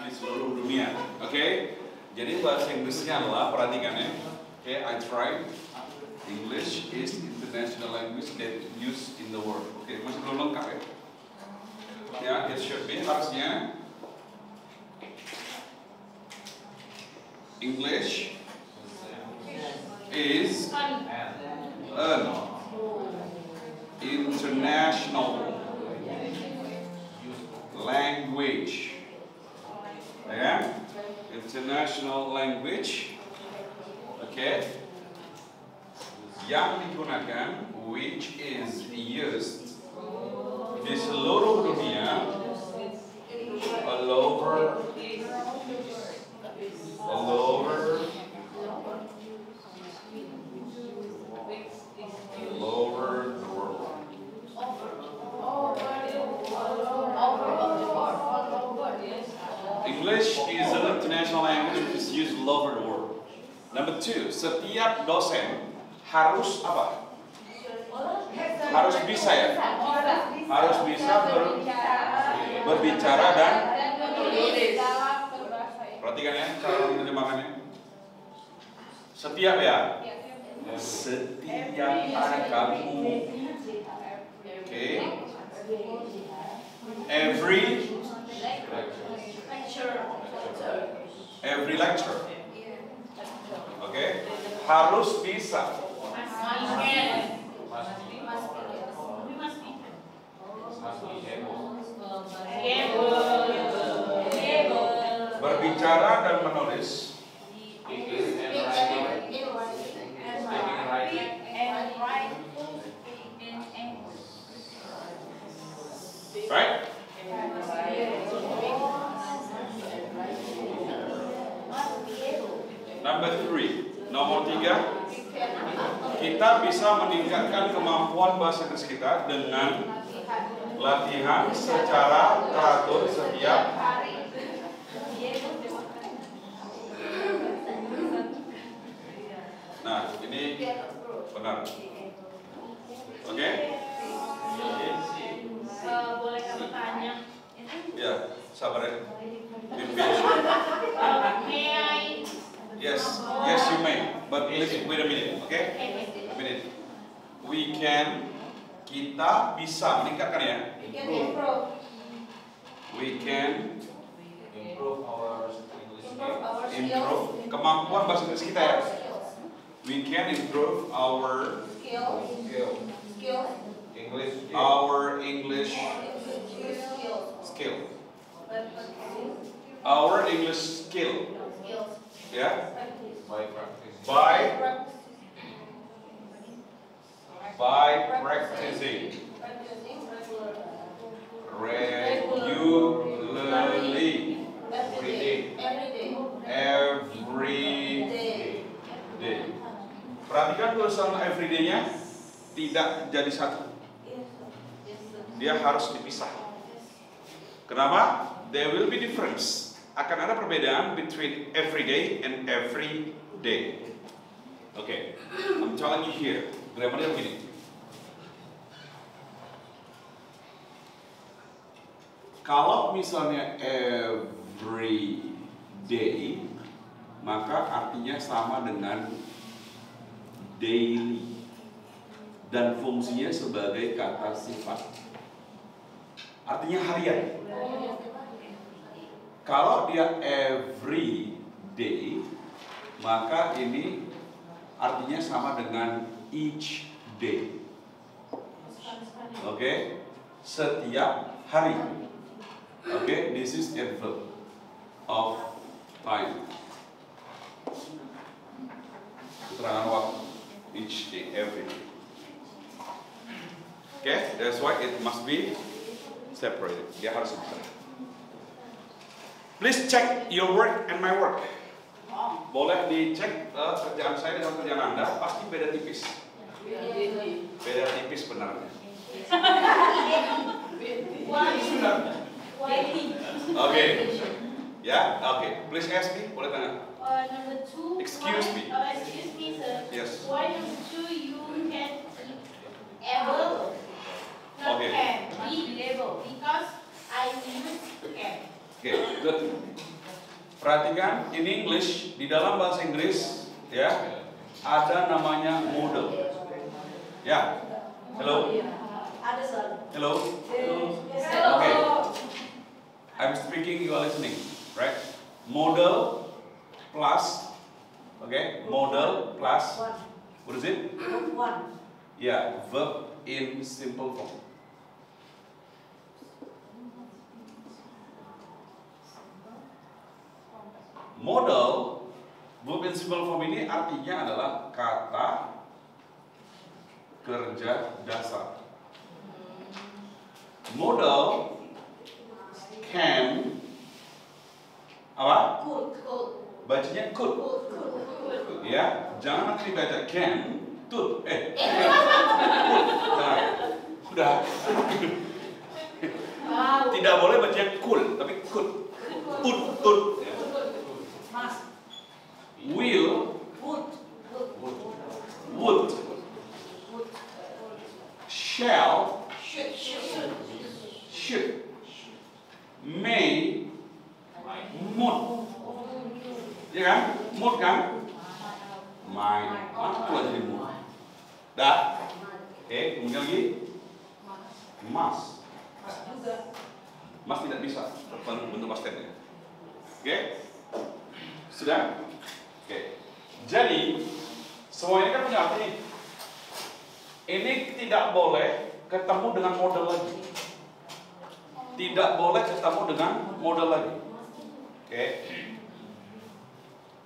di seluruh dunia. Oke? Jadi bahasa Inggrisnya adalah, perhatikan ya. Oke, I tried. English is international language that used in the world. Oke, masih belum lengkap ya. Ya, it should be harusnya English is an international language. Ya, international language. Oke. Yang digunakan, which is used di seluruh dunia, all over the world. English is an international language which is used all over the world. Number 2, setiap dosen harus apa? Harus bisa ya? Harus bisa berbicara dan menulis. Perhatikan ya cara menerjemahkannya. Setiap ya? Setiap ada kamu. Oke. Every lecture. Oke. Harus bisa. Berbicara dan menulis. Right? Number 3, nomor 3, kita bisa meningkatkan kemampuan bahasa Inggris kita dengan latihan secara teratur setiap hari. Nah, ini benar. Oke? Boleh kami tanya? Ya, sabar ya. May I? Yes, you may. But wait a minute, okay? A minute. Kita bisa meningkatkan ya. We can improve kemampuan bahasa Inggris kita ya. We can improve our English skill. Our English skill. Ya. By practicing regularly every day. Perhatikan tulisan everyday-nya tidak jadi satu. Dia harus dipisah. Kenapa? There will be difference. Akan ada perbedaan between everyday and every day. Okay, I'm telling you here. Grammarnya begini. Kalau misalnya every day, maka artinya sama dengan daily dan fungsinya sebagai kata sifat. Artinya harian. Kalau dia every day, maka ini artinya sama dengan each day. Oke, setiap hari. Oke, this is a verb of time. Keterangan waktu, each day, every day. Oke, that's why it must be separated. Dia harus bisa. Please check your work and my work. Boleh dicek kerjaan saya dengan kerjaan Anda, pasti beda tipis. Beda tipis benarnya. Oke. Ya, oke. Please ask me, boleh tanya. Number 2. Excuse me. Excuse me, sir. Yes. Why number 2 you can able? Not Okay. can. Be able. Because I use can. Okay, good. Perhatikan, in English, di dalam bahasa Inggris, ya, ada namanya model. Ya, hello, hello, okay. I'm speaking, you are listening, right? Model plus, okay, model plus, what is it? Yeah, verb in simple form. Model, verb in simple form ini artinya adalah kata kerja dasar. Model can apa? Bacanya could. Ya, jangan nanti dibaca can, could. Nah, udah. Tidak boleh bacanya could, tapi could. Could. Will, would, shall, should, may, mood, ya kan? Mood kan? Might, itu aja di mood. Dah, oke, kemudian lagi, must, must tidak bisa bentuk past tense. Oke, sudah? Oke, jadi semua ini kan punya arti. Ini tidak boleh ketemu dengan model lagi. Tidak boleh ketemu dengan model lagi. Oke,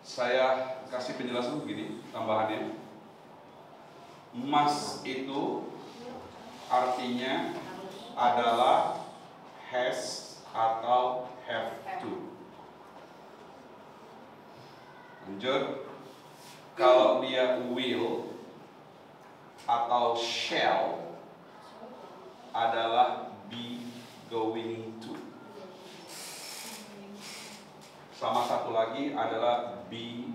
saya kasih penjelasan begini, tambahannya. Must itu artinya adalah has atau have to. Lanjut, kalau dia will atau shall adalah be going to. Sama satu lagi adalah be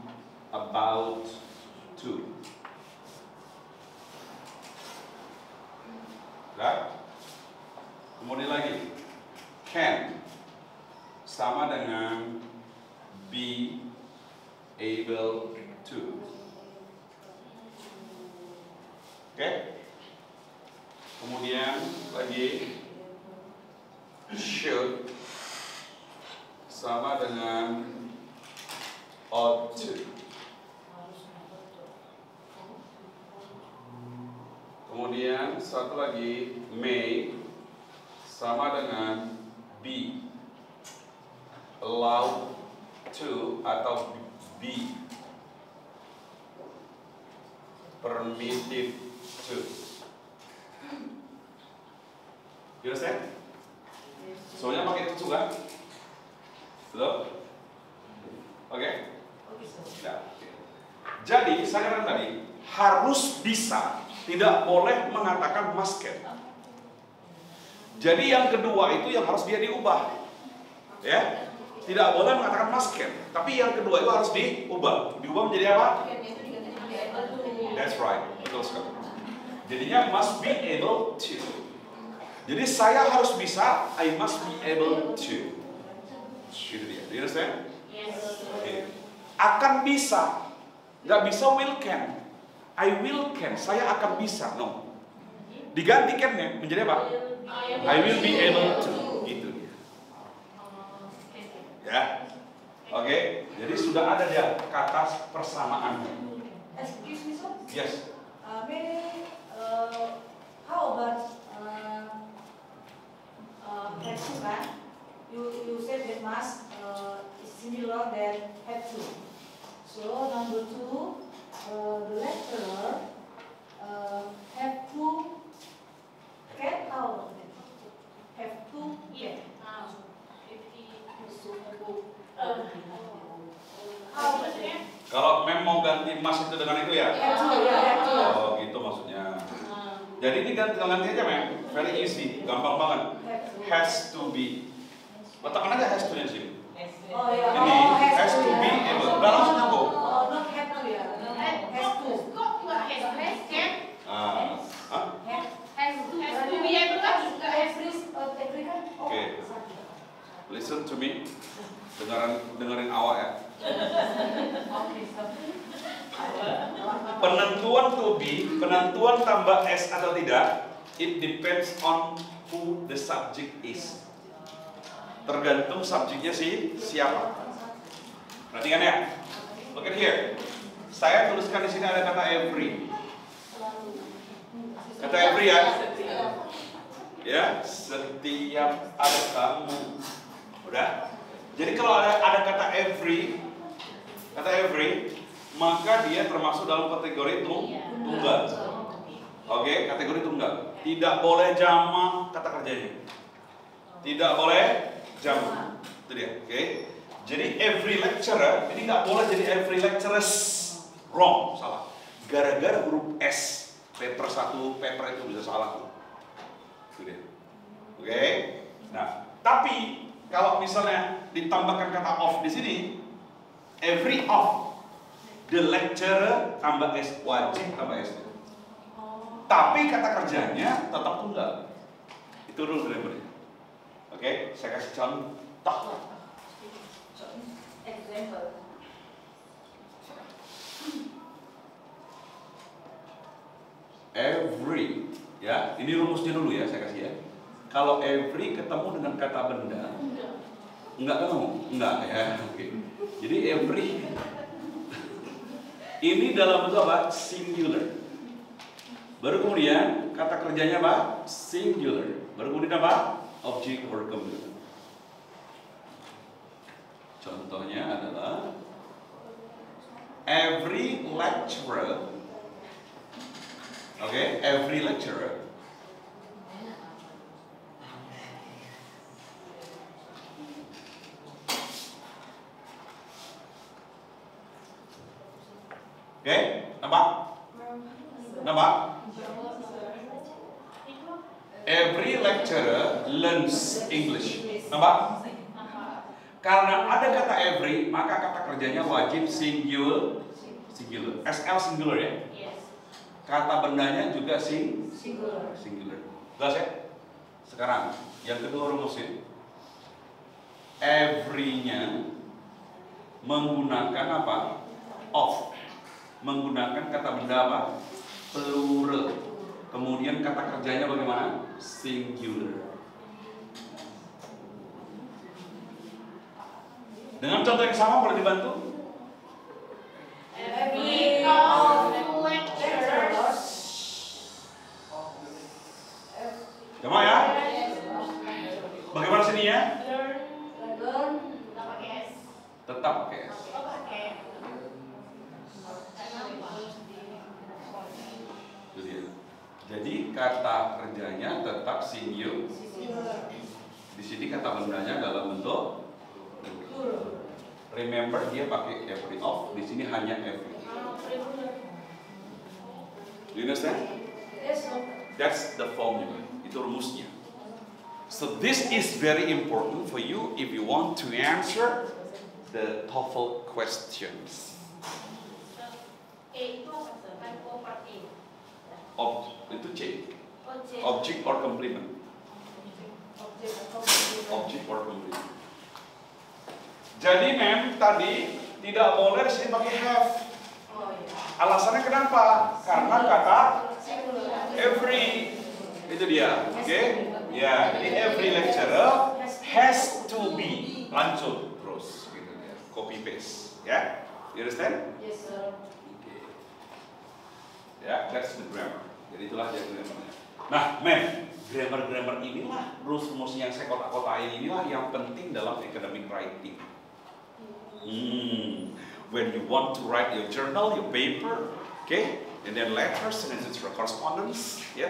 about to. Nah, kemudian lagi can sama dengan be able to. Oke? Kemudian lagi should sama dengan ought to. Kemudian satu lagi may sama dengan be allowed to atau be permitted to. You understand? Soalnya pakai itu juga. Betul? Oke? Nah, jadi saya katakan tadi harus bisa, tidak boleh mengatakan must can. Jadi yang kedua itu yang harus dia diubah. Ya? Tidak boleh mengatakan must can, tapi yang kedua itu harus diubah. Diubah menjadi apa? That's right, betul sekali. Jadinya must be able to. Jadi saya harus bisa, I must be able to. Gitu dia. Do you understand? Yes. Okay. Akan bisa, nggak bisa will can. I will can, saya akan bisa. No. Diganti can-nya menjadi apa? I will be able to. Gitu dia. Ya. Oke. Jadi sudah ada dia kata persamaan. Excuse me, sir. Yes. How about have to, kan? You said that must is similar than have to. So number 2, the letter have to get out. Have to get. How maksudnya? Kalau mem mau ganti mas itu dengan itu ya? Have to, ya, have to. Oh gitu maksudnya. Jadi ini ganti aja mem, very easy, gampang banget. Has to be. Letakkan aja has to nya sini. Oh ya. Ini has to be able. Udah langsung nyambung. Oh, not have to ya. Has to. Kok nggak has can? Has to be able kan juga has. Okay. Listen to me dengerin awak ya. Oke, stop. Penentuan to be, penentuan tambah S atau tidak, it depends on who the subject is. Tergantung subjeknya siapa. Perhatikan ya. Look at here. Saya tuliskan di sini ada kata every. Kata every ya. Ya, setiap ada kamu. Udah. Jadi kalau ada kata every, maka dia termasuk dalam kategori tunggal. Oke, kategori tunggal. Tidak boleh jamak kata kerjanya. Tidak boleh jamak. Itu dia. Oke. Jadi every lecturer, ini nggak boleh jadi every lecturers. Wrong, salah. Gara-gara huruf S, paper 1, paper itu bisa salah. Itu dia. Oke. Nah, tapi kalau misalnya ditambahkan kata of di sini, every of the lecturer tambah S, wajib tambah S. Tapi kata kerjanya tetap tunggal. Itu rule grammar. Oke, saya kasih contoh. Example. Every, ya, ini rumusnya dulu ya, saya kasih ya. Kalau every ketemu dengan kata benda, enggak ketemu, enggak ya. Oke. Jadi every ini dalam bentuk apa? Singular. Baru kemudian kata kerjanya apa? Singular. Baru kemudian apa? Object or complement. Contohnya adalah every lecturer. Oke, every lecturer oke, nampak? Nampak? Every lecturer learns English. Nampak? Karena ada kata every, maka kata kerjanya wajib singular. SL singular ya. Kata bendanya juga singular. Jelas ya? Sekarang yang kedua rumusin. Every-nya menggunakan apa? Of. Menggunakan kata benda apa? Plural. Kemudian kata kerjanya bagaimana? Singular. Dengan contoh yang sama boleh dibantu? Every of lecturers. Coba ya. Bagaimana sini ya? Learn. Tak pakai S. Tetap pakai S. Oh, pakai. Itu dia. Jadi kata kerjanya tetap singular. Di sini kata bendanya dalam bentuk plural. Remember dia pakai every of, di sini hanya every. You understand? Yes, sir. That's the formula. Itu rumusnya. So this is very important for you if you want to answer the TOEFL questions. Itu apa? Typo part A. Itu C. Object or complement. Object or complement. Jadi mem tadi tidak boleh sini pakai have. Alasannya kenapa? Karena kata every itu dia, oke? Ya, jadi every lecturer has to be. Lanjut terus, gitu ya. Copy paste, ya? You understand? Yes, sir. Ya, that's the grammar. Jadi itulah dia grammarnya. Nah, mem, grammar inilah rumus yang saya kotak-kotain inilah yang penting dalam academic writing. When you want to write your journal, your paper, okay, and then letters, and then it's correspondence, ya,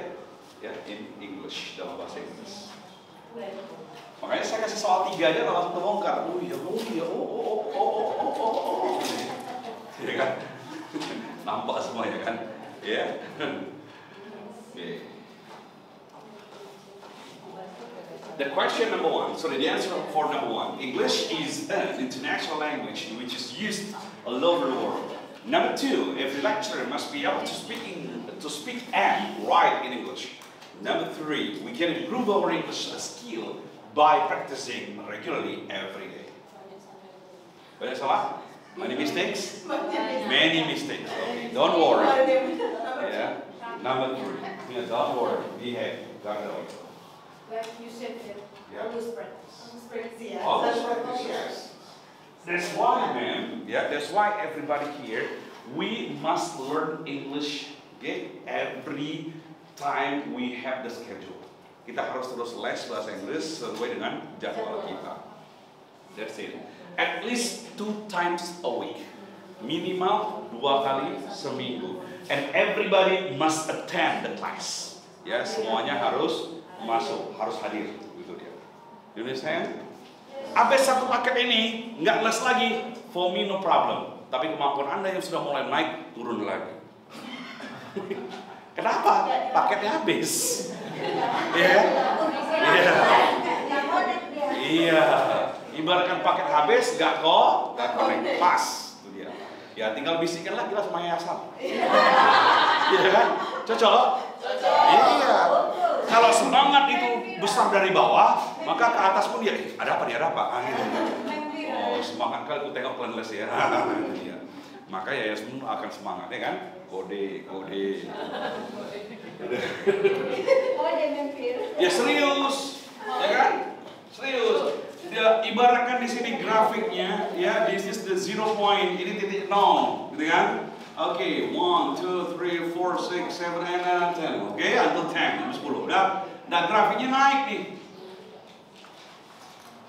in English, dalam bahasa Inggris. Makanya saya kasih soal 3 aja langsung terbongkar. Ya kan? Nampak semua ya kan? Ya. Okay. The question number 1, sorry, the answer for number 1. English is an international language which is used all over the world. Number 2, every lecturer must be able to speak and write in English. Number 3, we can improve our English skill by practicing regularly every day. Banyak salah? Many mistakes? Many mistakes. Okay, don't worry. Yeah. Number 3. Yeah, don't worry. Behave. Got it. Like you said, that Yeah. always practice. Always practice, yes. That's why, man. Yeah, that's why everybody here, we must learn English, okay? Every time we have the schedule. Kita harus terus les bahasa Inggris sesuai dengan jadwal kita. That's it. At least 2 times a week. Minimal 2 kali seminggu. And everybody must attend the class. Ya, semuanya harus masuk, harus hadir. Gitu dia. You understand? Abis satu paket ini nggak les lagi, for me no problem. Tapi kemampuan Anda yang sudah mulai naik, turun lagi. Kenapa? Paketnya habis. Iya. Iya. Iya. Ibaratkan paket habis, nggak connect, pas. Itu dia. Ya tinggal bisikin lagi lah sama yayasan. Iya kan? Cocok? Iya. Kalau semangat itu besar dari bawah, maka ke atas pun dia, ada apa? Ah, gitu. Oh, semangat kali aku tengok kalian les ya. Itu dia. Maka yayasan akan semangat, ya kan? Kode. Ya serius, ya kan? Serius. Dia ibaratkan di sini grafiknya, ya, this is the 0 point, ini titik 0, gitu kan? Oke, 1, 2, 3, 4, 6, 7, 8, 9, 10. Oke, until 10, 10. Udah, grafiknya naik nih.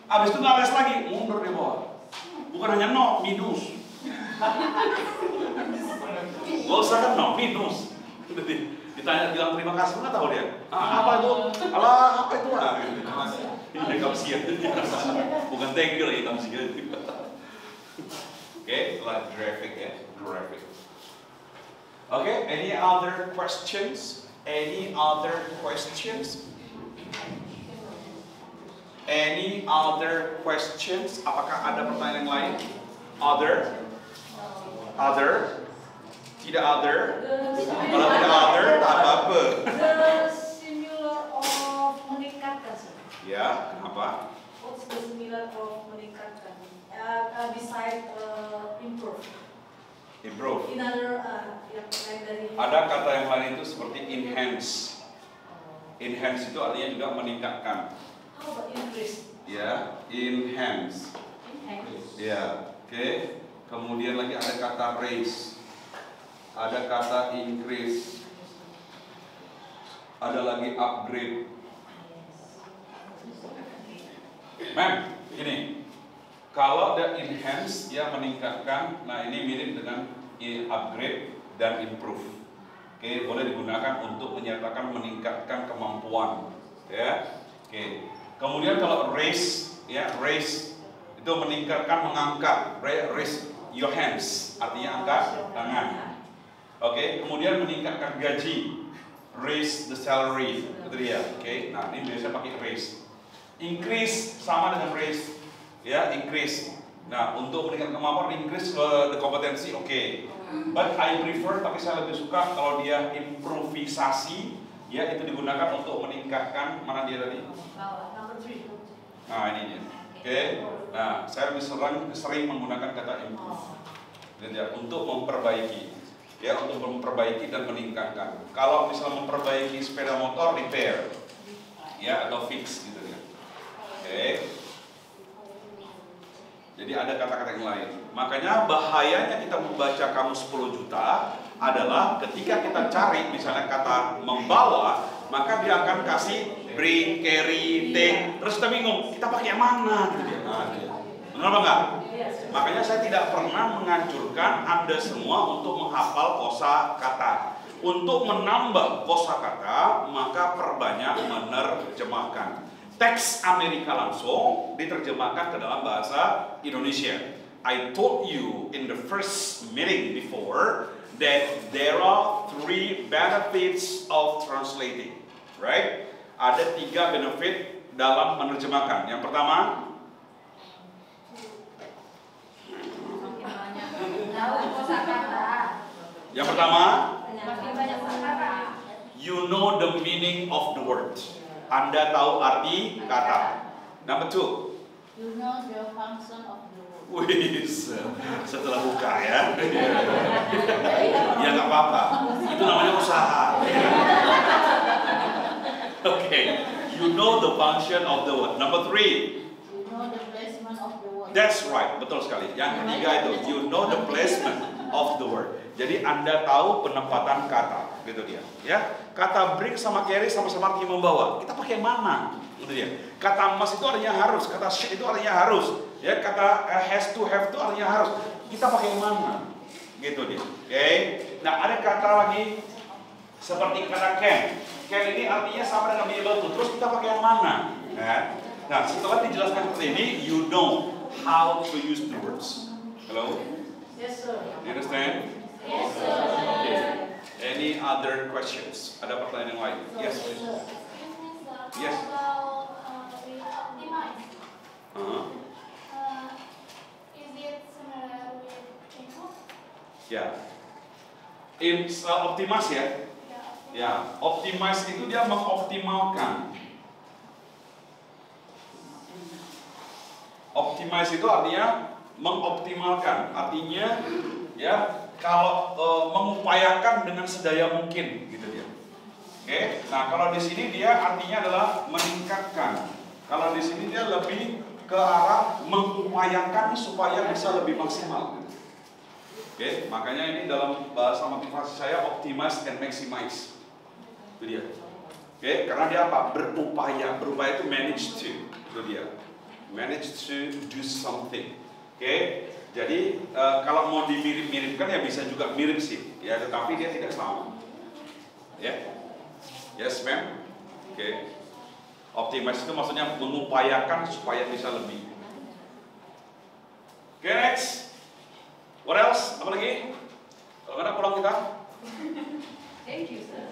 Abis itu nggak les lagi, mundur di bawah. Bukan hanya 0, minus. Gak usah kan 0, minus. Ditanya, bilang terima kasih, nggak tahu dia. Apa itu? Alah, apa itu? Ini kamsian. Bukan thank you lagi kamsian. Oke, like graphic ya, graphic. Okay, any other questions? Any other questions? Any other questions? Apakah ada pertanyaan yang lain? Other? Other? Tidak other? Kalau tidak other, tak apa-apa. The similar of meningkatkan. Ya, kenapa? What's the similar of meningkatkan? Beside improve. Improve. In other, yang lain dari. Ada kata yang lain itu seperti enhance. Enhance itu artinya juga meningkatkan. How about increase? Ya, enhance. Enhance. Ya, oke. Kemudian lagi ada kata raise. Ada kata increase. Ada lagi upgrade. Mem, ini kalau ada enhance ya meningkatkan, nah ini mirip dengan upgrade dan improve. Oke, boleh digunakan untuk menyatakan meningkatkan kemampuan. Ya, oke. Kemudian kalau raise, ya raise itu meningkatkan, mengangkat. Raise your hands, artinya angkat tangan. Oke, kemudian meningkatkan gaji. Raise the salary, itu dia. Oke, nah ini biasanya pakai raise. Increase sama dengan raise, ya increase. Nah untuk meningkatkan kemampuan increase the kompetensi, oke. But I prefer, tapi saya lebih suka kalau dia improvisasi, ya itu digunakan untuk meningkatkan mana dia tadi? Number 3. Nah ini dia, oke. Nah saya lebih sering menggunakan kata improve, ya, untuk memperbaiki, ya untuk memperbaiki dan meningkatkan. Kalau misalnya memperbaiki sepeda motor, repair, ya atau fix gitu ya. Oke. Jadi ada kata-kata yang lain. Makanya bahayanya kita membaca kamus 10 juta adalah ketika kita cari misalnya kata membawa, maka dia akan kasih bring, carry, take, terus kita bingung, kita pakai yang mana gitu dia. Nah, benar apa enggak? Makanya saya tidak pernah menganjurkan Anda semua untuk menghafal kosakata. Untuk menambah kosakata, maka perbanyak menerjemahkan. Teks Amerika langsung diterjemahkan ke dalam bahasa Indonesia. I told you in the first meeting before that there are 3 benefits of translating, right? Ada 3 benefit dalam menerjemahkan. Yang pertama, you know the meaning of the word. Anda tahu arti kata. Number 2. You know the function of the word. Wih, setelah buka ya. Ya nggak apa-apa. Itu namanya usaha. Oke, you know the function of the word. Number 3. You know the placement of the word. That's right, betul sekali. Yang ketiga itu, you know the placement of the word. Jadi Anda tahu penempatan kata, gitu dia. Ya, kata bring sama carry sama-sama artinya membawa. Kita pakai mana? Gitu dia. Kata must itu artinya harus, kata should itu artinya harus. Ya, kata has to have itu artinya harus. Kita pakai mana? Gitu dia. Oke. Nah, ada kata lagi seperti kata can. Can ini artinya sama dengan be able to. Terus kita pakai yang mana? Nah, setelah dijelaskan seperti ini, you know how to use the words. Hello? Yes, sir. You understand? Yes, sir. Okay. Any other questions? Ada pertanyaan yang lain? Yes, please. Excuse me, sir. Yes. How about we optimize? Is it similar with input? Ya. Optimize ya. Ya, optimize itu dia mengoptimalkan. Optimize itu artinya mengoptimalkan. Artinya ya kalau mengupayakan dengan sedaya mungkin gitu dia. Oke. Nah, kalau di sini dia artinya adalah meningkatkan. Kalau di sini dia lebih ke arah mengupayakan supaya bisa lebih maksimal gitu. Oke, makanya ini dalam bahasa motivasi saya optimize and maximize. Itu dia. Oke, karena dia apa? Berupaya. Berupaya itu manage to. Itu dia. Manage to do something. Oke, jadi kalau mau dimirip-miripkan ya bisa juga mirip sih. Ya, tetapi dia tidak sama. Ya. Yes, ma'am. Oke. Optimize itu maksudnya mengupayakan supaya bisa lebih. Oke, next. What else? Apa lagi? Kalau nggak ada pulang kita. Thank you, sir.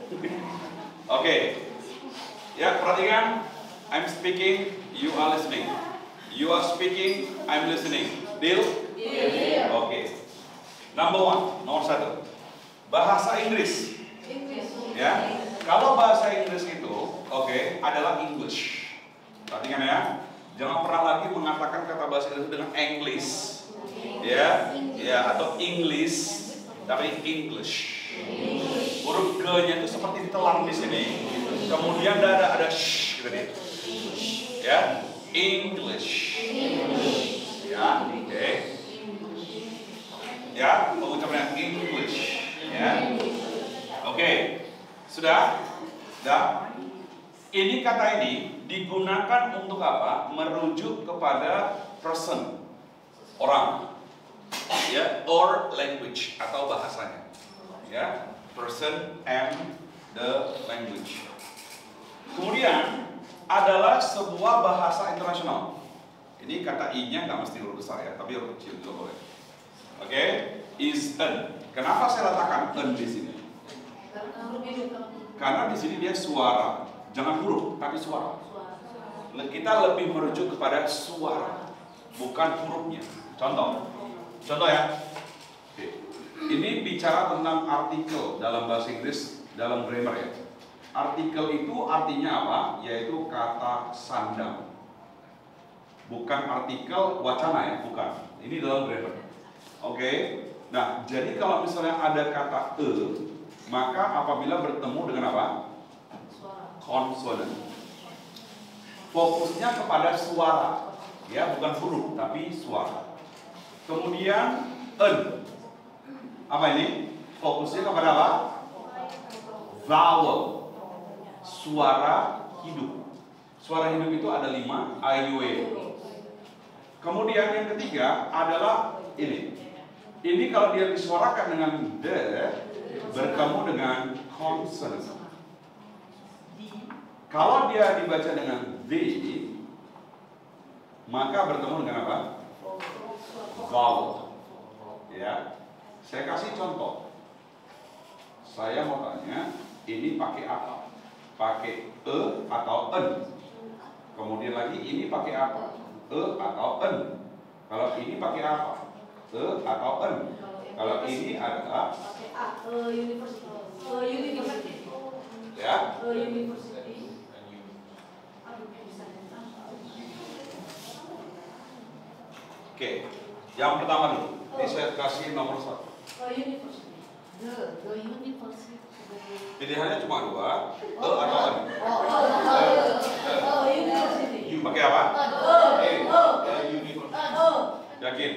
Oke. Ya, perhatikan. I'm speaking, you are listening. You are speaking, I'm listening. Deal? Deal. Oke. Number 1, nomor 1. Bahasa Inggris. English. Ya. Kalau bahasa Inggris itu, adalah English. Perhatikan ya. Jangan pernah lagi mengatakan kata bahasa Inggris dengan English. Ya, atau English, tapi English. Huruf G-nya itu seperti ditelan di sini. Kemudian ada sh gitu nih. Ya, English. Ya, oke. Ya, pengucapannya English. Ya. Oke. Sudah? Ini kata ini digunakan untuk apa? Merujuk kepada person, orang. Ya, or language atau bahasanya. Ya, person and the language. Kemudian adalah sebuah bahasa internasional. Ini kata i-nya nggak mesti huruf besar ya, tapi huruf kecil juga boleh. Oke, is an. Kenapa saya letakkan an di sini? Karena di sini dia suara, jangan huruf, tapi suara. Kita lebih merujuk kepada suara, bukan hurufnya. Contoh ya. Oke. Ini bicara tentang artikel dalam bahasa Inggris, dalam grammar ya. Artikel itu artinya apa? Yaitu kata sandang. Bukan artikel wacana ya, bukan. Ini dalam grammar. Oke. Nah, jadi kalau misalnya ada kata maka apabila bertemu dengan apa? Konsonan. Fokusnya kepada suara, ya, bukan huruf, tapi suara. Kemudian apa ini? Fokusnya kepada apa? Vowel. Suara hidup. Suara hidup itu ada 5, a, u, e. Kemudian yang ketiga adalah ini. Ini kalau dia disuarakan dengan the, bertemu dengan consonant. Kalau dia dibaca dengan the, maka bertemu dengan apa? Vowel. Ya, saya kasih contoh. Saya mau tanya, ini pakai apa? Pakai atau en? Kemudian lagi ini pakai apa? Atau en? Kalau ini pakai apa? Atau en? Kalau ini adalah University. ya. University. Oke. Yang pertama dulu. Ini saya kasih nomor 1. University. The university. Pilihannya cuma 2, atau N. University. Pakai apa? University. Yakin?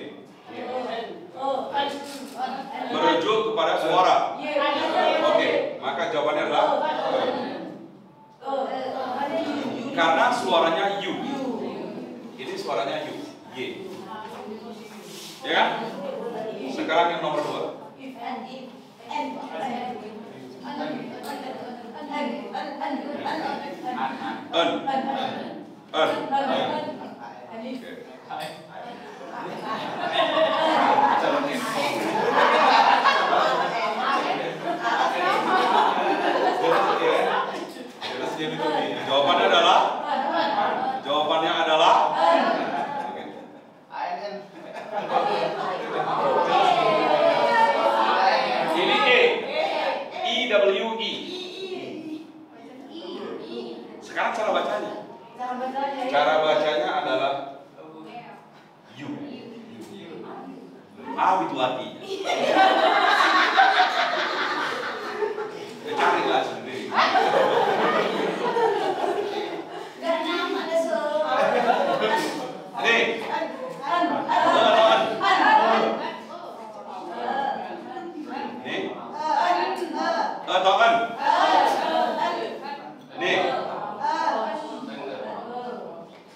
Merujuk kepada suara. Oke, maka jawabannya adalah karena suaranya U. Ini suaranya U. Y. Ya kan? Sekarang yang nomor 2. Jawabannya adalah ini E-W-E. Sekarang cara bacanya. Cara bacanya adalah U. Itu artinya. Carilah sendiri. Nih. Nih. Atau kan? Nih.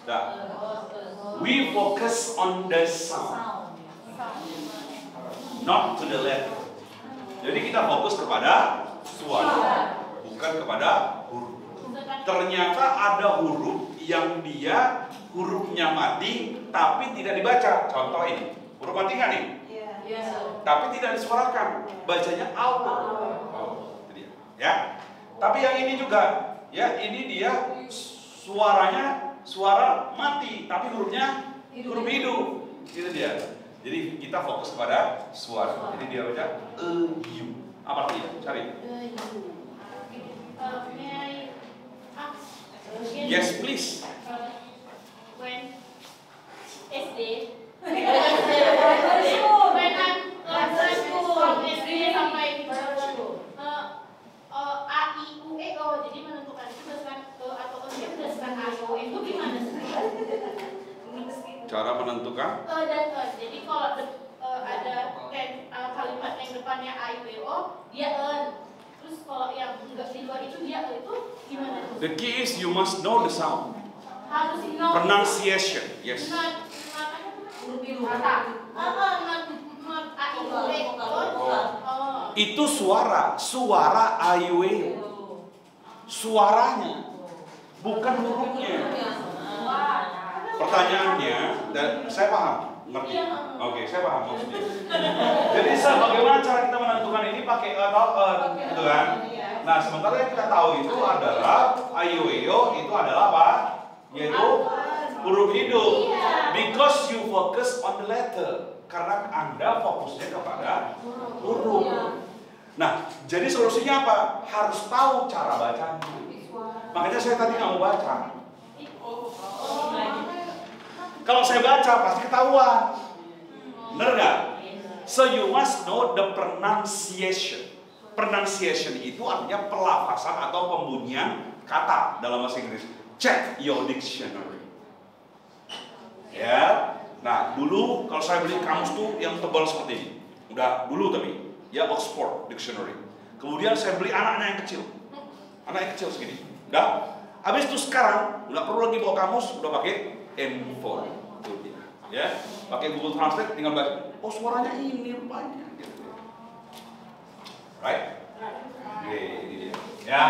Dah. We focus on the sound, not to the letter. Jadi kita fokus kepada suara, bukan kepada huruf. Ternyata ada huruf yang dia hurufnya mati tapi tidak dibaca. Contoh ini, huruf mati nggak nih? Tapi tidak disuarakan, bacanya auto. Ya. Tapi yang ini juga, ya ini dia suaranya suara mati, tapi hurufnya huruf hidup. Itu dia. Jadi kita fokus kepada suara. Jadi dia baca U. Apa artinya? Cari. May I ask again? Yes, please. When SD, when I'm from SD sampai A, I, U, E, O, jadi menentukan itu berdasarkan atau dia berdasarkan A, I, O, E itu gimana sih? Cara menentukan? Dan jadi kalau ada kalimat yang depannya A, I, U, E, O, dia terus kalau yang enggak di luar itu dia itu gimana? The key is you must know the sound. Harus know Pronunciation, yes. not A, I, U, E, O. Itu suara ayue. Suaranya, bukan hurufnya. Pertanyaannya, dan saya paham, ngerti? Oke, saya paham maksudnya. Jadi bagaimana cara kita menentukan ini pakai atau gitu kan? Nah, sementara yang kita tahu itu adalah ayueo itu adalah apa? Yaitu huruf hidup. Because you focus on the letter. Karena Anda fokusnya kepada huruf. Nah, jadi solusinya apa? Harus tahu cara bacanya. Makanya saya tadi nggak mau baca. Kalau saya baca pasti ketahuan. Benar nggak? So you must know the pronunciation. Pronunciation itu artinya pelafasan atau pembunyian kata dalam bahasa Inggris. Check your dictionary. Ya. Nah, dulu kalau saya beli kamus tuh yang tebal seperti ini. Udah dulu tapi ya Oxford Dictionary. Kemudian saya beli anaknya yang kecil. Anak yang kecil segini. Udah. Habis itu sekarang nggak perlu lagi bawa kamus, udah pakai handphone. Tuh dia. Ya, pakai Google Translate tinggal baca. Oh, suaranya ini rupanya. Gitu. Right? Oke, ini dia. Ya.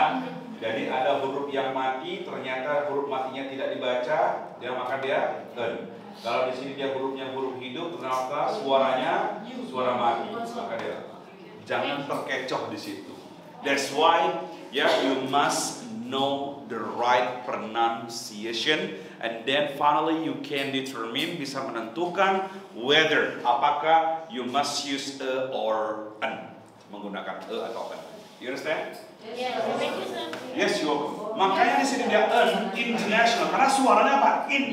Jadi ada huruf yang mati, ternyata huruf matinya tidak dibaca, maka dia Kalau di sini dia hurufnya huruf hidup, ternyata suaranya suara mati, maka dia jangan terkecoh di situ. That's why you must know the right pronunciation, and then finally you can determine, bisa menentukan whether apakah you must use a or an, menggunakan a atau an. You understand? Yes, you welcome. Makanya di sini dia an international karena suaranya apa? In.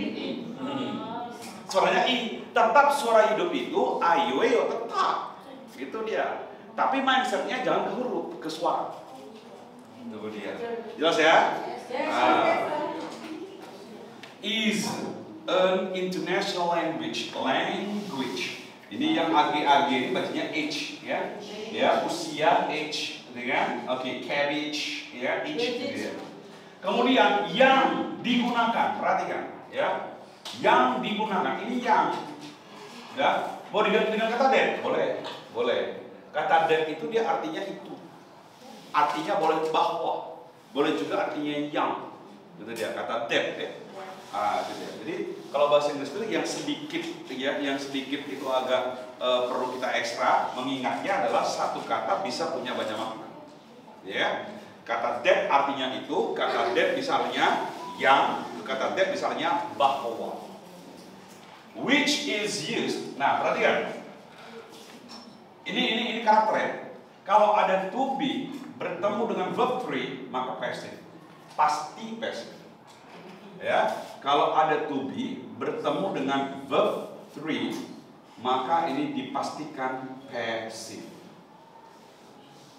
Suaranya i, tetap suara hidup itu aiweo tetap. Itu dia. Tapi mindsetnya jangan ke huruf, ke suara. Itu dia. Jelas ya? Is an international language. Ini yang AG ini bacanya H ya. Ya, usia H dengan cabbage ya, H gitu ya. Kemudian yang digunakan, perhatikan ya. Yang digunakan ini yang ya, mau diganti dengan kata that? Boleh. Kata that itu dia artinya itu. Artinya boleh bahwa, boleh juga artinya yang. Gitu dia, kata that ya. Gitu dia. Jadi kalau bahasa Inggris itu yang sedikit ya, yang sedikit itu agak perlu kita ekstra mengingatnya adalah satu kata bisa punya banyak makna. Ya. Kata that artinya itu, kata that misalnya yang, kata that misalnya bahwa. Which is used. Nah, perhatikan. Ini karakter ya. Kalau ada to be bertemu dengan verb 3 maka passive. Pasti passive. Ya, kalau ada to be bertemu dengan verb 3 maka ini dipastikan passive.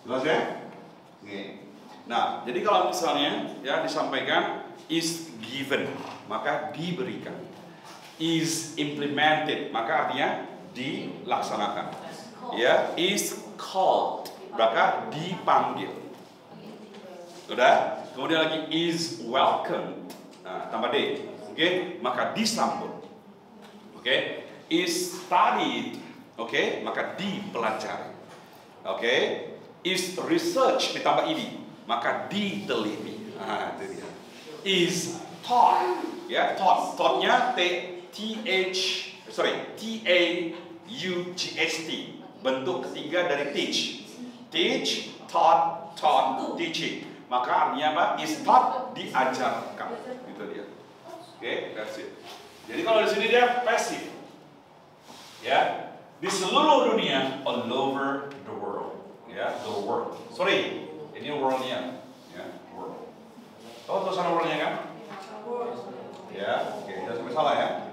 Jelas ya? Oke. Nah, jadi kalau misalnya ya disampaikan is given maka diberikan. Is implemented maka artinya dilaksanakan. Ya, is called maka dipanggil. Sudah? Kemudian lagi is welcome. Nah, tambah D. Oke, maka disambut. Oke, is studied. Oke, maka dipelajari. Oke, is research ditambah id, maka diteliti. Nah, itu dia. Is taught. Ya, taught-nya T-A-U-G-H-T. Bentuk ketiga dari teach. Teach, taught, teaching. Maka artinya apa? Is taught, diajarkan. Itu dia. Oke, that's it. Jadi kalau di sini dia passive. Ya, di seluruh dunia, all over the world. Ya, the world. Sorry, ini world-nya. Ya, world. Tahu tulisan world-nya kan? Ya, oke, jangan sampai salah ya.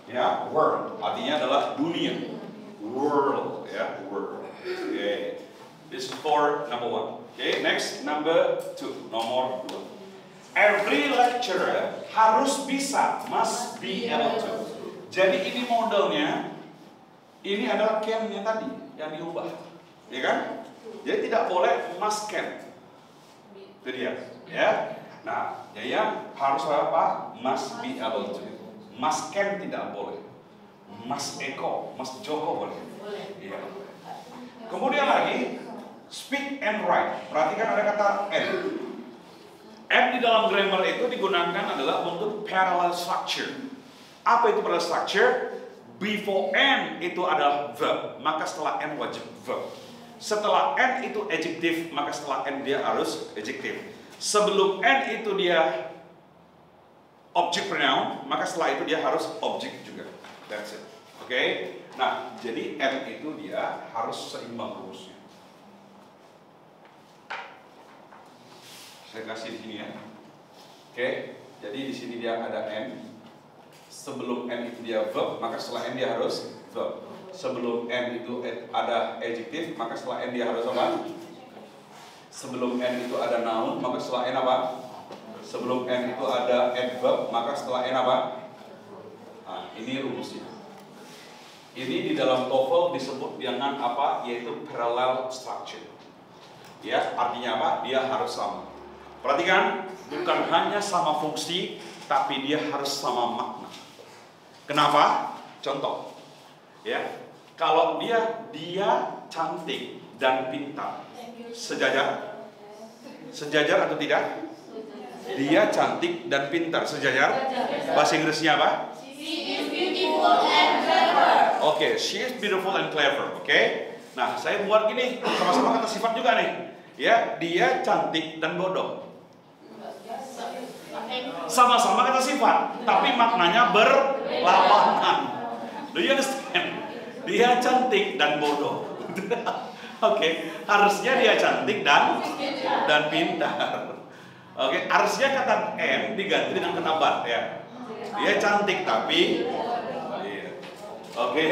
Ya, world artinya adalah dunia. World, ya, world. Okay. This is for number 1. Okay, next number 2. Nomor 2. Every lecturer harus bisa, must be able to. Jadi ini modelnya, ini adalah can-nya tadi yang diubah, ya kan? Jadi tidak boleh must can. Itu dia, ya. Nah, jadi harus apa? Must be able to. Mas Ken tidak boleh. Mas Eko, Mas Joko boleh. Iya. Kemudian lagi speak and write. Perhatikan ada kata and. And di dalam grammar itu digunakan adalah untuk parallel structure. Apa itu parallel structure? Before and itu adalah verb, maka setelah and wajib verb. Setelah and itu adjective, maka setelah and dia harus adjective. Sebelum and itu dia object pronoun, maka setelah itu dia harus object juga. That's it. Oke? Nah, jadi and itu dia harus seimbang rumusnya. Saya kasih di sini ya. Oke? Jadi di sini dia ada and. Sebelum and itu dia verb, maka setelah and dia harus verb. Sebelum and itu ada adjective, maka setelah and dia harus apa? Sebelum and itu ada noun, maka setelah and apa? Sebelum and itu ada adverb, maka setelah and apa? Nah, ini rumusnya. Ini di dalam TOEFL disebut dengan apa? Yaitu parallel structure. Ya, artinya apa? Dia harus sama. Perhatikan, bukan hanya sama fungsi, tapi dia harus sama makna. Kenapa? Contoh. Ya, kalau dia cantik dan pintar. Sejajar? Sejajar atau tidak? Dia cantik dan pintar, sejajar. Bahasa Inggrisnya apa? She is beautiful and clever. Oke, she is beautiful and clever. Oke. Nah, saya buat gini, sama-sama kata sifat juga nih. Ya, dia cantik dan bodoh. Sama-sama kata sifat, tapi maknanya berlawanan. Do you understand? Dia cantik dan bodoh. Oke, harusnya dia cantik dan pintar. Oke, harusnya kata and diganti dengan kata but ya. Dia cantik tapi iya. Oke.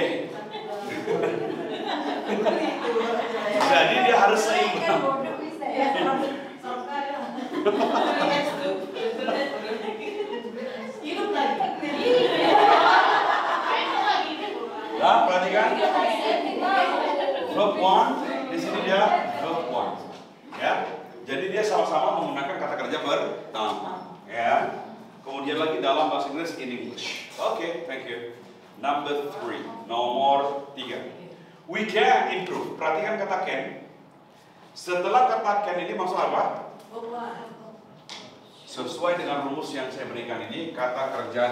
Jadi dia harus seimbang. Nah, perhatikan. Verb one, di sini dia verb one. Ya. Jadi dia sama-sama menggunakan kata kerja pertama. Ya. Kemudian lagi dalam bahasa Inggris in English. Oke, thank you. Number 3, nomor 3. We can improve. Perhatikan kata can. Setelah kata can ini maksud apa? Sesuai dengan rumus yang saya berikan ini, kata kerja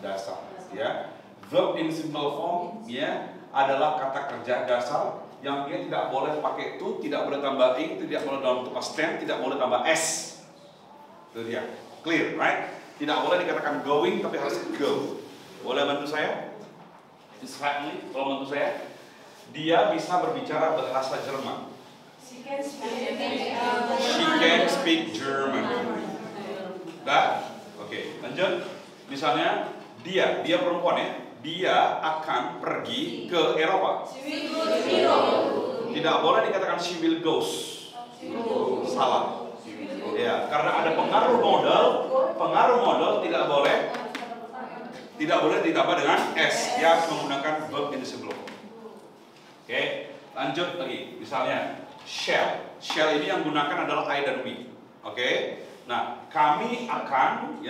dasar. Ya. Verb in simple form ya adalah kata kerja dasar yang dia tidak boleh pakai to, tidak boleh tambah ing, tidak boleh dalam bentuk past tense, tidak boleh tambah s. Itu dia. Clear, right? Tidak boleh dikatakan going, tapi harus go. Boleh bantu saya? His family, kalau bantu saya. Dia bisa berbicara bahasa Jerman. She can speak German. Dah? Oke, lanjut. Misalnya, dia perempuan ya. Dia akan pergi ke Eropa. Tidak boleh dikatakan she will goes. Salah. Ya, karena ada pengaruh modal tidak boleh ditambah dengan s. Dia harus menggunakan verb in the sebelum. Oke, lanjut lagi. Misalnya shall ini yang gunakan adalah I dan we. Oke. Nah, kami akan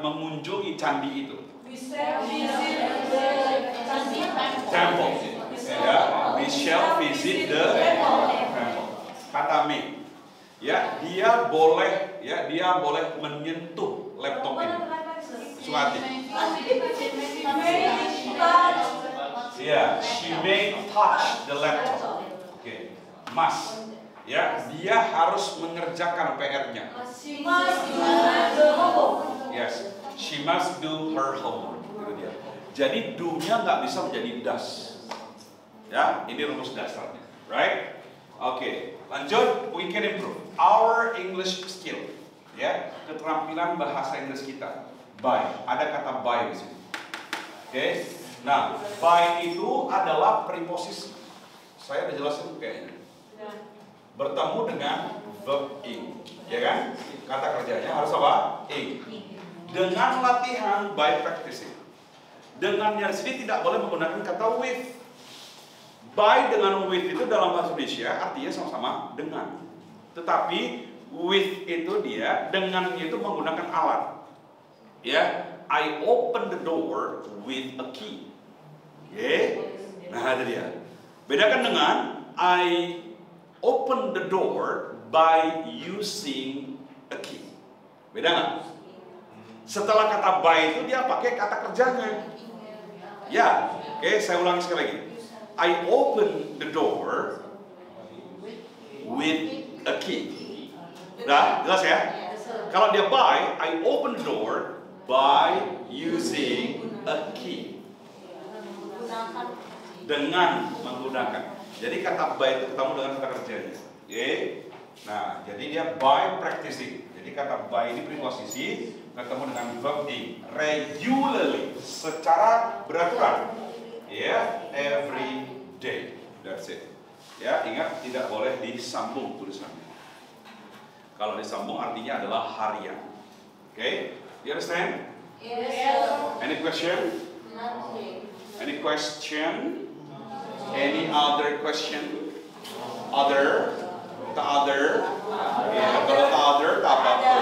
mengunjungi candi itu. Temple. Ya, we shall visit the temple. Kata me. Ya, dia boleh menyentuh laptop ini. Suati. Ya, she may touch the laptop. Oke. Must. Ya, dia harus mengerjakan PR-nya. Yes, she must do her homework. Itu dia. Jadi do-nya nggak bisa menjadi does. Ya, ini rumus dasarnya, right? Oke, lanjut. We can improve our English skill. Ya, keterampilan bahasa Inggris kita. By, ada kata by di sini. Oke. Nah, by itu adalah preposisi. Saya udah jelasin kayaknya. Bertemu dengan verb ing, ya kan? Kata kerjanya harus apa? Ing. Dengan latihan by practicing. Dengannya di sini tidak boleh menggunakan kata with. By dengan with itu dalam bahasa Indonesia artinya sama-sama dengan. Tetapi with itu dia dengannya itu menggunakan alat. Ya, I open the door with a key. Oke. Nah, itu dia. Bedakan dengan I open the door by using a key. Beda nggak? Setelah kata by itu dia pakai kata kerjanya. Ya, oke, saya ulangi sekali lagi. I open the door with a key. Udah, jelas ya? Kalau dia by, I open the door by using a key. Dengan menggunakan. Jadi kata by itu ketemu dengan kata kerjanya. Oke. Nah, jadi dia by practicing. Jadi kata by ini preposisi ketemu dengan verb ing. Regularly, secara beraturan. Ya, every day. That's it. Ya, ingat tidak boleh disambung tulisannya. Kalau disambung artinya adalah harian. Okay? You understand? Yes. Any question? Any question? Any other question? Other? Tak other? Ya, kalau tak other, tak apa-apa.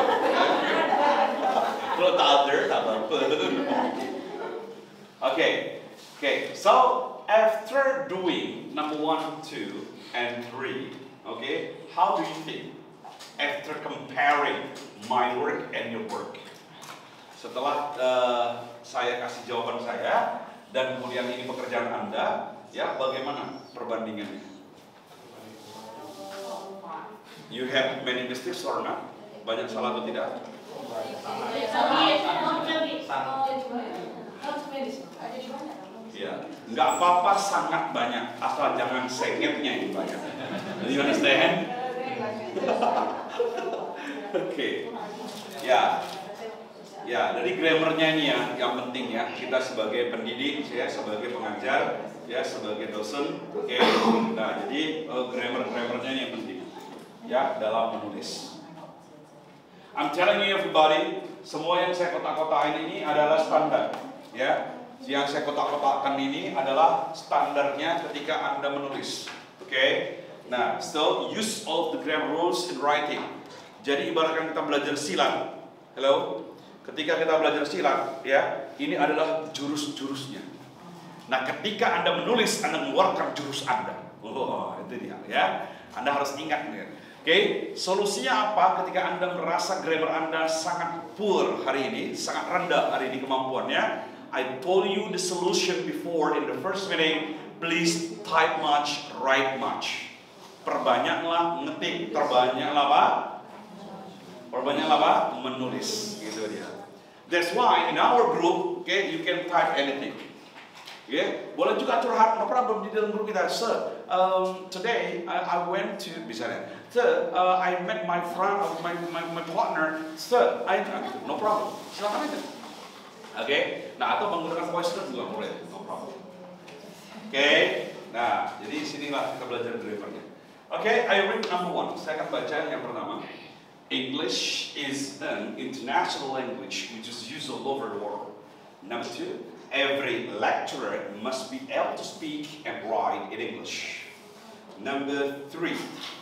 Kalau tak other, tak apa-apa. Okay. So after doing number 1, 2, and 3, okay, how do you think after comparing my work and your work? Setelah saya kasih jawaban saya dan kemudian ini pekerjaan Anda, ya bagaimana perbandingannya? You have many mistakes or not? Banyak salah atau tidak? Ya, nggak apa-apa sangat banyak, asal jangan sengitnya yang banyak. You understand? Okay. Ya. Ya, dari grammarnya ini ya, yang penting ya, kita sebagai pendidik, ya, sebagai pengajar, ya, sebagai dosen, oke. Nah, jadi grammarnya ini yang penting, ya, dalam menulis. I'm telling you everybody, semua yang saya kotak-kotakin ini adalah standar, ya. Yang saya kotak-kotakkan ini adalah standarnya ketika Anda menulis, oke. Nah, so use all the grammar rules in writing. Jadi ibaratkan kita belajar silat, hello. Ketika kita belajar silat, ya, ini adalah jurus-jurusnya. Nah, ketika Anda menulis, Anda mengeluarkan jurus Anda. Oh, itu dia, ya. Anda harus ingat, ya. Oke, solusinya apa ketika Anda merasa grammar Anda sangat poor hari ini, sangat rendah hari ini kemampuannya? I told you the solution before in the first meeting. Please type much, write much. Perbanyaklah ngetik, perbanyaklah apa? Perbanyaklah apa? Menulis. Gitu dia. That's why in our group, okay, you can type anything. Okay? Boleh juga curhat, no problem di dalam grup kita. Sir, today I went to, misalnya, sir, I met my friend, my partner. Sir, no problem. Silakan aja. Oke, nah atau menggunakan voice note juga boleh, no problem. Oke, nah jadi sinilah kita belajar grammarnya. Oke, I read number 1. Saya akan baca yang pertama. English is an international language which is used all over the world. Number 2, every lecturer must be able to speak and write in English. Number 3,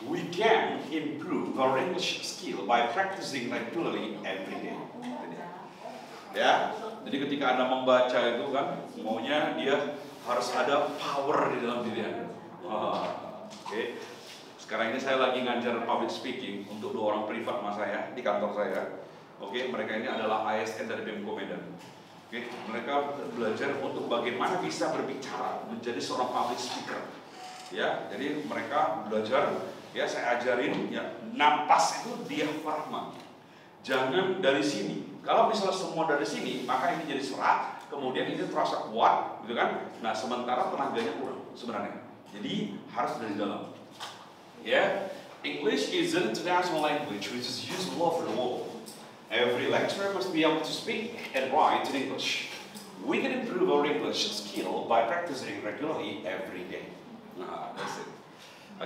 we can improve our English skill by practicing regularly every day. Ya, jadi ketika Anda membaca itu kan, maunya dia harus ada power di dalam diri Anda. Oke. Sekarang ini saya lagi ngajar public speaking untuk 2 orang privat mas saya di kantor saya. Oke, mereka ini adalah ASN dari Pemko Medan. Oke, mereka belajar untuk bagaimana bisa berbicara menjadi seorang public speaker. Ya, jadi mereka belajar, ya saya ajarin, ya napas itu diafragma. Jangan dari sini. Kalau misalnya semua dari sini, maka ini jadi serat, kemudian ini terasa kuat, gitu kan? Nah, sementara tenaganya kurang sebenarnya. Jadi harus dari dalam. Yeah, English is an international language which is used all over the world. Every lecturer must be able to speak and write in English. We can improve our English skill by practicing regularly every day. Nah, that's it.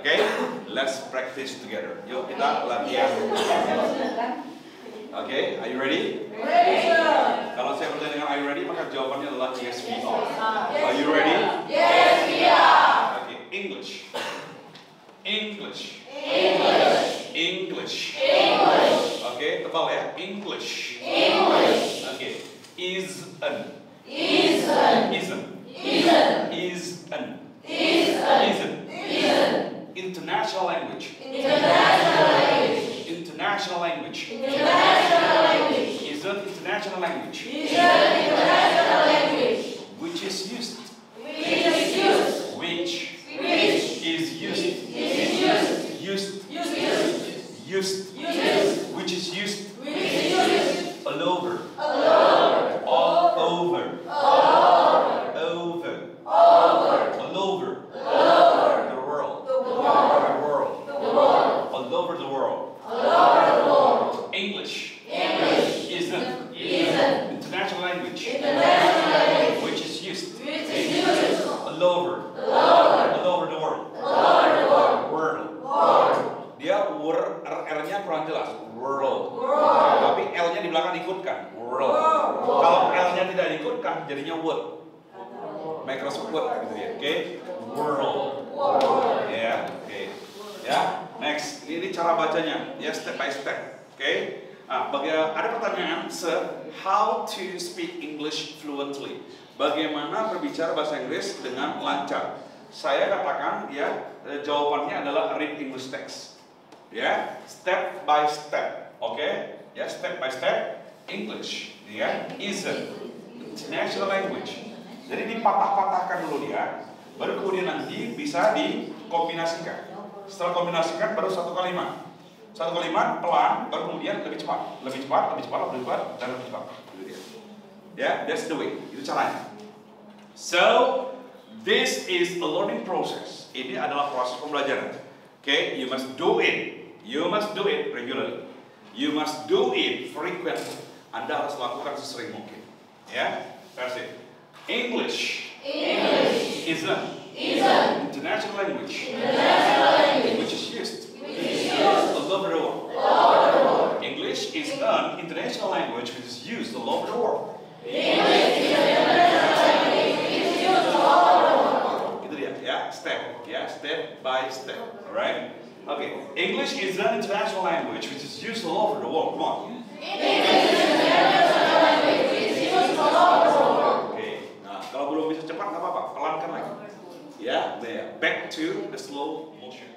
Okay, let's practice together. Yuk kita latihan. Okay, are you ready? Ready, sir. Kalau saya bertanya dengan are you ready, maka jawabannya adalah yes we are. Are you ready? Yes, we are. Okay, English. English. English. English. English. Okay, tebal ya. English. English. Okay. Isn't. Isn't. Isn't. Isn't. Isn't. Isn't. Isn't. International language. International language. International language. International language. Isn't international language. Isn't international language. Which is used. Which is used. Which Which is used. is used. Used. Used. Used. Used. Which is used. Which is used. All over. All over. All over. All Over. over. All over. All over. The world. The world. The world. The world. All over the world. All over the world. English. English. Isn't. Isn't. International language. International language. Which is used. Which is used. All over. All over. All over the world. All over the world. World. World. Dia R-nya kurang jelas. World. World. Tapi L-nya di belakang diikutkan. World. World. Kalau L-nya tidak diikutkan, jadinya word. Microsoft Word gitu ya. Oke. World. World. Ya. Oke. Ya. Next. Ini cara bacanya. Ya, step by step. Oke. Nah, ada pertanyaan, sir, how to speak English fluently? Bagaimana berbicara bahasa Inggris dengan lancar? Saya katakan, ya, jawabannya adalah read English text. Ya, step by step. Oke? Ya, step by step English, ya, is an international language. Jadi dipatah-patahkan dulu dia, baru kemudian nanti bisa dikombinasikan. Setelah kombinasikan baru satu kalimat. Satu kalimat pelan, baru kemudian lebih cepat, lebih cepat, lebih cepat, lebih cepat, dan lebih cepat. Itu dia. Ya, that's the way. Itu caranya. So, this is a learning process. Ini adalah proses pembelajaran. Okay, you must do it. You must do it regularly. You must do it frequently. Anda harus lakukan sesering mungkin. Ya, that's it. English is an international language which is used all over the world. English is an international language which is used all over the world. Itu dia, ya, step by step, alright? Okay, English is an international language which is used all over the world. Come on. Okay, nah kalau belum bisa cepat nggak apa-apa, pelankan lagi. Ya, there. Back to the slow motion.